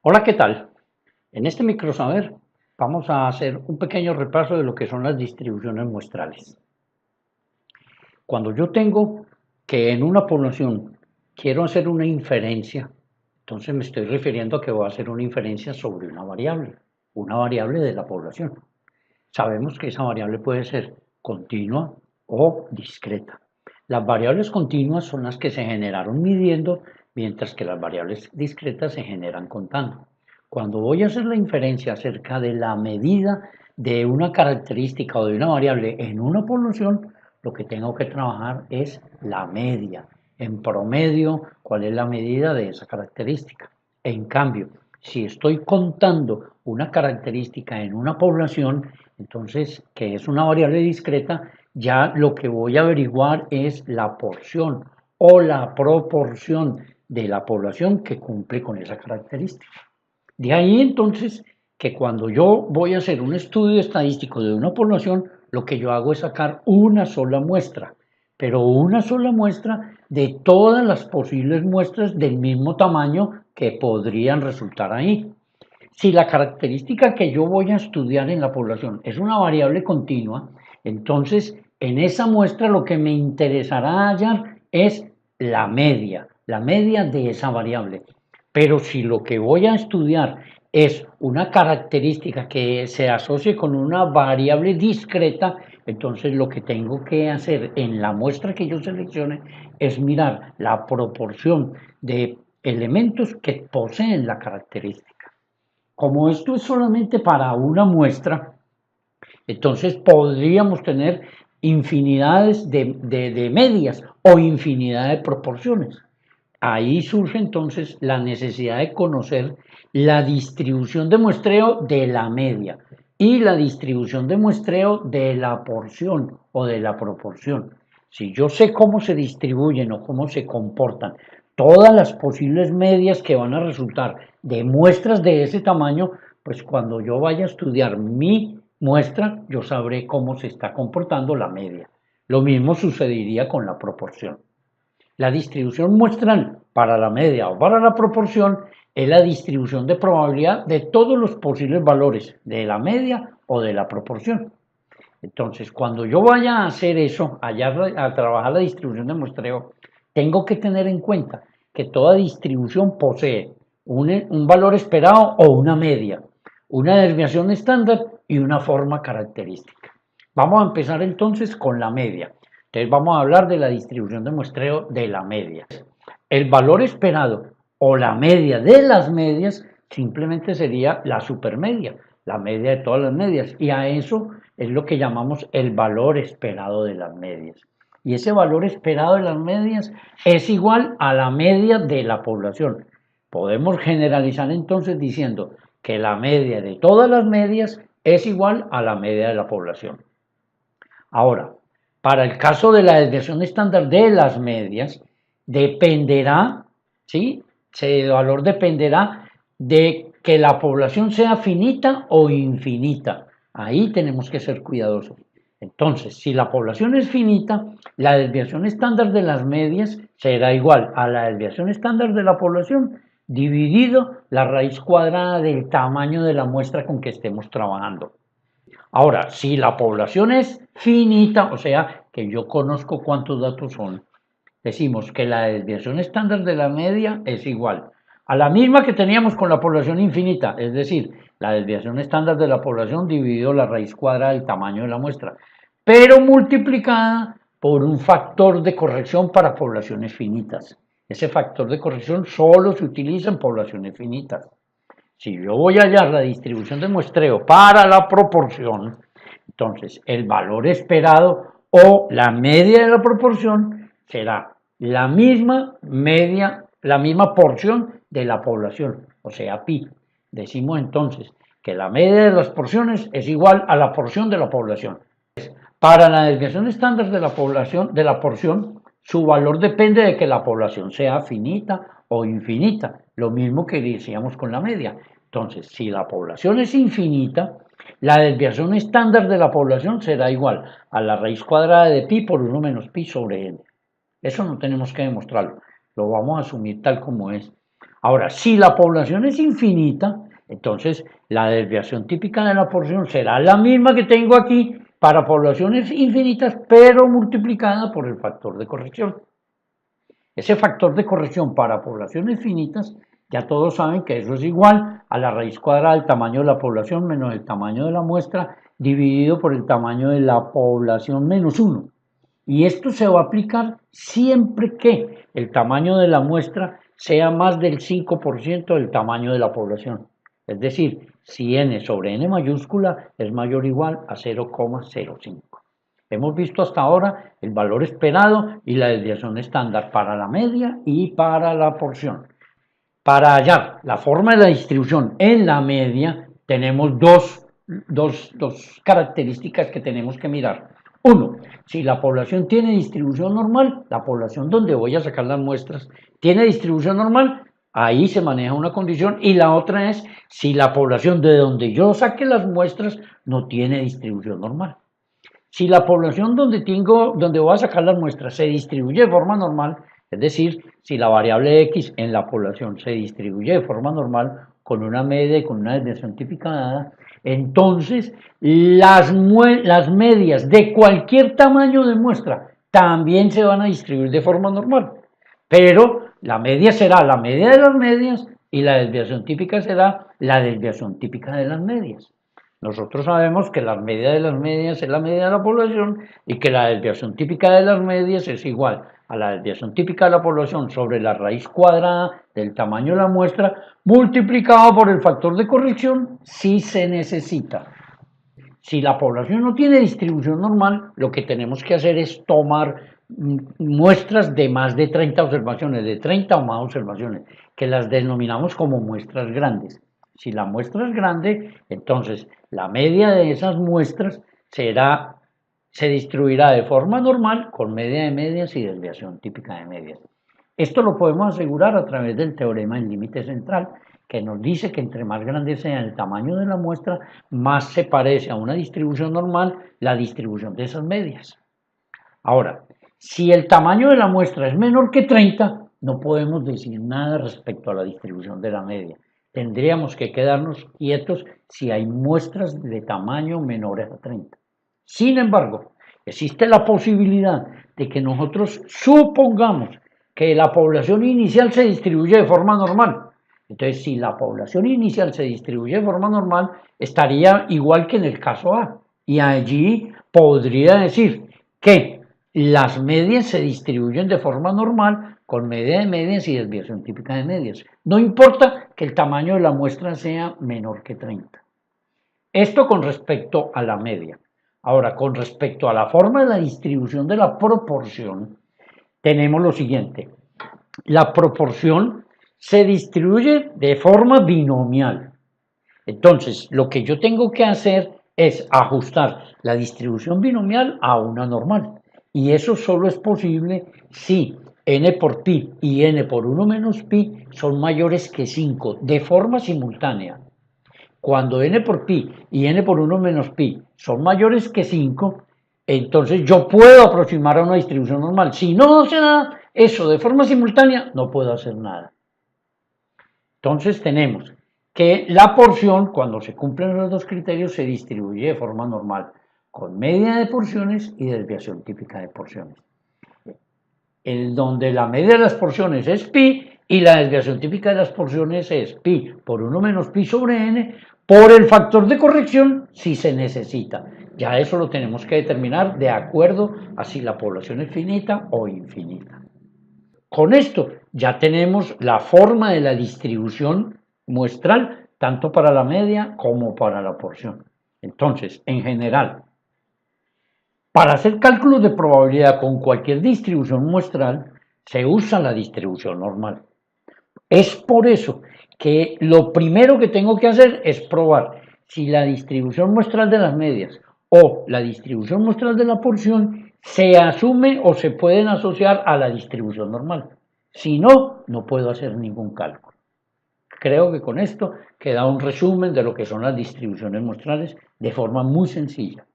Hola, ¿qué tal? En este microsaber vamos a hacer un pequeño repaso de lo que son las distribuciones muestrales. Cuando yo tengo que en una población quiero hacer una inferencia, entonces me estoy refiriendo a que voy a hacer una inferencia sobre una variable de la población. Sabemos que esa variable puede ser continua o discreta. Las variables continuas son las que se generaron midiendo, mientras que las variables discretas se generan contando. Cuando voy a hacer la inferencia acerca de la medida de una característica o de una variable en una población, lo que tengo que trabajar es la media. En promedio, ¿cuál es la medida de esa característica? En cambio, si estoy contando una característica en una población, entonces, que es una variable discreta, ya lo que voy a averiguar es la porción o la proporción de la población que cumple con esa característica. De ahí entonces que cuando yo voy a hacer un estudio estadístico de una población, lo que yo hago es sacar una sola muestra, pero una sola muestra de todas las posibles muestras del mismo tamaño que podrían resultar ahí. Si la característica que yo voy a estudiar en la población es una variable continua, entonces en esa muestra lo que me interesará hallar es la media de esa variable. Pero si lo que voy a estudiar es una característica que se asocie con una variable discreta, entonces lo que tengo que hacer en la muestra que yo seleccione es mirar la proporción de elementos que poseen la característica. Como esto es solamente para una muestra, entonces podríamos tener infinidades de medias o infinidad de proporciones. Ahí surge entonces la necesidad de conocer la distribución de muestreo de la media y la distribución de muestreo de la porción o de la proporción. Si yo sé cómo se distribuyen o cómo se comportan todas las posibles medias que van a resultar de muestras de ese tamaño, pues cuando yo vaya a estudiar mi muestra, yo sabré cómo se está comportando la media. Lo mismo sucedería con la proporción. La distribución muestral para la media o para la proporción es la distribución de probabilidad de todos los posibles valores de la media o de la proporción. Entonces, cuando yo vaya a hacer eso, allá a trabajar la distribución de muestreo, tengo que tener en cuenta que toda distribución posee un valor esperado o una media, una desviación estándar y una forma característica. Vamos a empezar entonces con la media. Entonces vamos a hablar de la distribución de muestreo de la media. El valor esperado o la media de las medias simplemente sería la supermedia, la media de todas las medias. Y a eso es lo que llamamos el valor esperado de las medias. Y ese valor esperado de las medias es igual a la media de la población. Podemos generalizar entonces diciendo que la media de todas las medias es igual a la media de la población. Ahora, para el caso de la desviación estándar de las medias, dependerá, ¿sí? El valor dependerá de que la población sea finita o infinita. Ahí tenemos que ser cuidadosos. Entonces, si la población es finita, la desviación estándar de las medias será igual a la desviación estándar de la población dividido la raíz cuadrada del tamaño de la muestra con que estemos trabajando. Ahora, si la población es finita, o sea, que yo conozco cuántos datos son, decimos que la desviación estándar de la media es igual a la misma que teníamos con la población infinita, es decir, la desviación estándar de la población dividido la raíz cuadrada del tamaño de la muestra, pero multiplicada por un factor de corrección para poblaciones finitas. Ese factor de corrección solo se utiliza en poblaciones finitas. Si yo voy a hallar la distribución de muestreo para la proporción, entonces el valor esperado o la media de la proporción será la misma media, la misma porción de la población, o sea, pi. Decimos entonces que la media de las porciones es igual a la porción de la población. Para la desviación estándar de la población, de la porción, su valor depende de que la población sea finita o infinita, lo mismo que decíamos con la media. Entonces, si la población es infinita, la desviación estándar de la población será igual a la raíz cuadrada de pi por 1 menos pi sobre n. Eso no tenemos que demostrarlo, lo vamos a asumir tal como es. Ahora, si la población es infinita, entonces la desviación típica de la porción será la misma que tengo aquí para poblaciones infinitas, pero multiplicada por el factor de corrección. Ese factor de corrección para poblaciones finitas, ya todos saben que eso es igual a la raíz cuadrada del tamaño de la población menos el tamaño de la muestra dividido por el tamaño de la población menos 1. Y esto se va a aplicar siempre que el tamaño de la muestra sea más del 5% del tamaño de la población. Es decir, si n sobre n mayúscula es mayor o igual a 0,05. Hemos visto hasta ahora el valor esperado y la desviación estándar para la media y para la porción. Para hallar la forma de la distribución en la media, tenemos dos características que tenemos que mirar. Uno, si la población tiene distribución normal, la población donde voy a sacar las muestras tiene distribución normal, ahí se maneja una condición. Y la otra es si la población de donde yo saque las muestras no tiene distribución normal. Si la población donde voy a sacar las muestras se distribuye de forma normal, es decir, si la variable X en la población se distribuye de forma normal con una media y con una desviación típica dada, entonces las medias de cualquier tamaño de muestra también se van a distribuir de forma normal, pero la media será la media de las medias y la desviación típica será la desviación típica de las medias. Nosotros sabemos que la media de las medias es la media de la población y que la desviación típica de las medias es igual a la desviación típica de la población sobre la raíz cuadrada del tamaño de la muestra multiplicado por el factor de corrección si se necesita. Si la población no tiene distribución normal, lo que tenemos que hacer es tomar muestras de más de 30 observaciones, de 30 o más observaciones, que las denominamos como muestras grandes. Si la muestra es grande, entonces la media de esas muestras se distribuirá de forma normal con media de medias y desviación típica de medias. Esto lo podemos asegurar a través del teorema del límite central, que nos dice que entre más grande sea el tamaño de la muestra, más se parece a una distribución normal la distribución de esas medias. Ahora, si el tamaño de la muestra es menor que 30, no podemos decir nada respecto a la distribución de la media. Tendríamos que quedarnos quietos si hay muestras de tamaño menores a 30. Sin embargo, existe la posibilidad de que nosotros supongamos que la población inicial se distribuye de forma normal. Entonces, si la población inicial se distribuye de forma normal, estaría igual que en el caso A. Y allí podría decir que las medias se distribuyen de forma normal con media de medias y desviación típica de medias. No importa que el tamaño de la muestra sea menor que 30. Esto con respecto a la media. Ahora, con respecto a la forma de la distribución de la proporción, tenemos lo siguiente. La proporción se distribuye de forma binomial. Entonces, lo que yo tengo que hacer es ajustar la distribución binomial a una normal. Y eso solo es posible si n por pi y n por 1 menos pi son mayores que 5 de forma simultánea. Cuando n por pi y n por 1 menos pi son mayores que 5, entonces yo puedo aproximar a una distribución normal. Si no se da eso de forma simultánea, no puedo hacer nada. Entonces tenemos que la porción, cuando se cumplen los dos criterios, se distribuye de forma normal, con media de porciones y desviación típica de porciones. Donde la media de las porciones es pi y la desviación típica de las porciones es pi por 1 menos pi sobre n por el factor de corrección si se necesita. Ya eso lo tenemos que determinar de acuerdo a si la población es finita o infinita. Con esto ya tenemos la forma de la distribución muestral, tanto para la media como para la porción. Entonces, en general, para hacer cálculos de probabilidad con cualquier distribución muestral, se usa la distribución normal. Es por eso que lo primero que tengo que hacer es probar si la distribución muestral de las medias o la distribución muestral de la porción se asume o se pueden asociar a la distribución normal. Si no, no puedo hacer ningún cálculo. Creo que con esto queda un resumen de lo que son las distribuciones muestrales de forma muy sencilla.